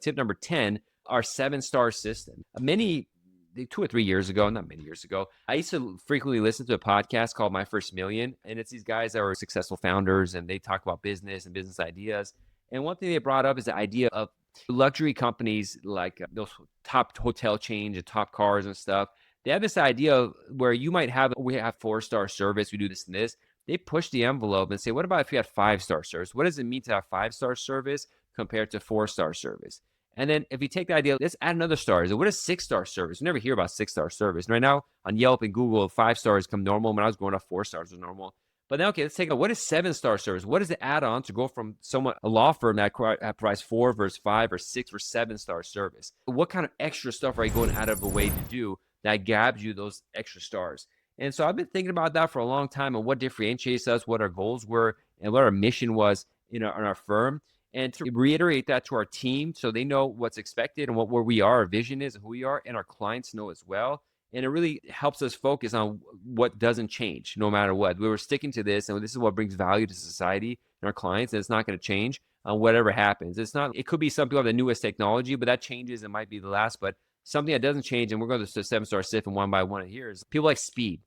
Tip number 10, our 7-star system. 2 or 3 years ago, not many years ago, I used to frequently listen to a podcast called My First Million. And it's these guys that are successful founders and they talk about business and business ideas. And one thing they brought up is the idea of luxury companies like those top hotel chains and top cars and stuff. They have this idea of where we have 4-star service, we do this and this. They push the envelope and say, what about if you had 5-star service? What does it mean to have 5-star service compared to 4-star service? And then if you take the idea, let's add another star. What is 6-star service? We never hear about 6-star service. And right now on Yelp and Google, 5 stars come normal. When I was growing up, 4 stars was normal. But then, okay, let's take what is 7-star service? What is the add-on to go from a law firm that provides 4 versus 5 or 6 or 7-star service? What kind of extra stuff are you going out of the way to do that gives you those extra stars? And so I've been thinking about that for a long time and what differentiates us, what our goals were, and what our mission was in our firm. And to reiterate that to our team so they know what's expected and where we are, our vision is, who we are, and our clients know as well. And it really helps us focus on what doesn't change no matter what. We were sticking to this, and this is what brings value to society and our clients, and it's not going to change whatever happens. It could be some people have the newest technology, but that changes. It might be the last, but something that doesn't change, and we're going to the 7-star SIF and one by one here, is people like speed.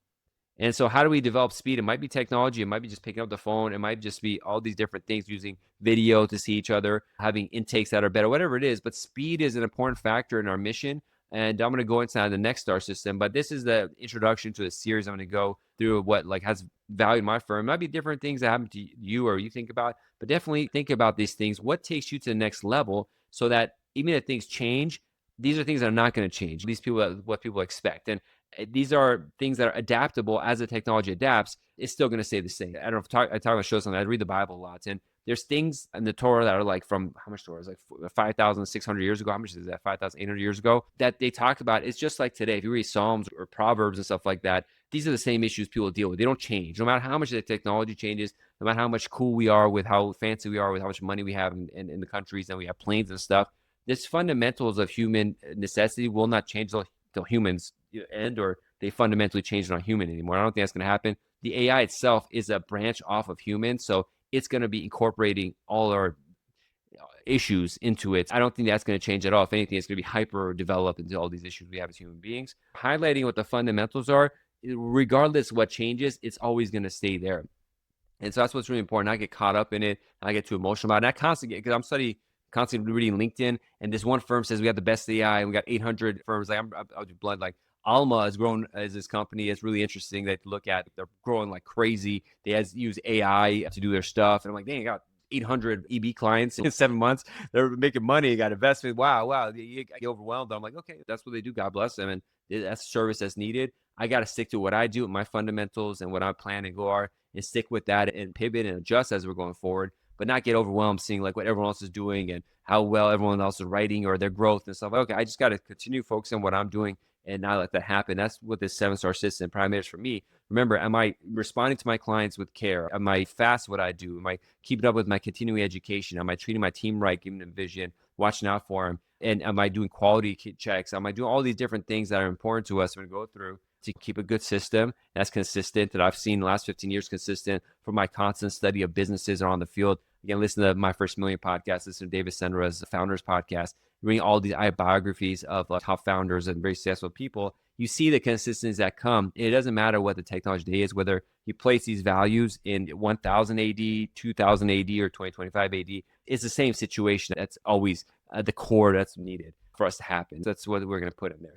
And so how do we develop speed? It might be technology. It might be just picking up the phone. It might just be all these different things, using video to see each other, having intakes that are better, whatever it is. But speed is an important factor in our mission. And I'm going to go inside the next star system. But this is the introduction to the series. I'm going to go through what has value in my firm. It might be different things that happen to you or you think about, but definitely think about these things. What takes you to the next level so that even if things change, these are things that are not going to change. What people expect. And these are things that are adaptable as the technology adapts. It's still going to stay the same. I don't know if I talk about shows something. I read the Bible a lot, and there's things in the Torah that are like from how much Torah is like 5,600 years ago. How much is that? 5,800 years ago that they talk about. It's just like today. If you read Psalms or Proverbs and stuff like that, these are the same issues people deal with. They don't change. No matter how much the technology changes, no matter how much cool we are with how fancy we are with how much money we have in the countries, and we have planes and stuff. This fundamentals of human necessity will not change till humans end, or they fundamentally change not human anymore. I don't think that's going to happen. The AI itself is a branch off of humans, so it's going to be incorporating all our issues into it. I don't think that's going to change at all. If anything, it's going to be hyper developed into all these issues we have as human beings. Highlighting what the fundamentals are, regardless of what changes, it's always going to stay there. And so that's what's really important. Not get caught up in it, not get too emotional about it. Not constantly, because I'm constantly reading LinkedIn, and this one firm says we have the best AI, and we got 800 firms. I'll do blood. Like Alma has grown as this company. It's really interesting that to look at. They're growing like crazy. They use AI to do their stuff, and I'm like, dang, I got 800 EB clients in 7 months. They're making money, got investment. Wow. You get overwhelmed. I'm like, okay, that's what they do. God bless them, and that's service that's needed. I got to stick to what I do, my fundamentals, and what I plan and go are, and stick with that and pivot and adjust as we're going forward. But not get overwhelmed seeing like what everyone else is doing and how well everyone else is writing or their growth and stuff. Okay, I just got to continue focusing on what I'm doing and not let that happen. That's what this 7-star system prime is for me. Remember, am I responding to my clients with care? Am I fast what I do? Am I keeping up with my continuing education? Am I treating my team right, giving them vision, watching out for them? And am I doing quality checks? Am I doing all these different things that are important to us when we go through to keep a good system that's consistent, that I've seen the last 15 years consistent from my constant study of businesses on the field? Again, listen to My First Million podcast, listen to David Senra's Founders podcast, reading all these biographies of top founders and very successful people. You see the consistencies that come. It doesn't matter what the technology today is, whether you place these values in 1000 AD, 2000 AD, or 2025 AD. It's the same situation. That's always the core that's needed for us to happen. That's what we're going to put in there.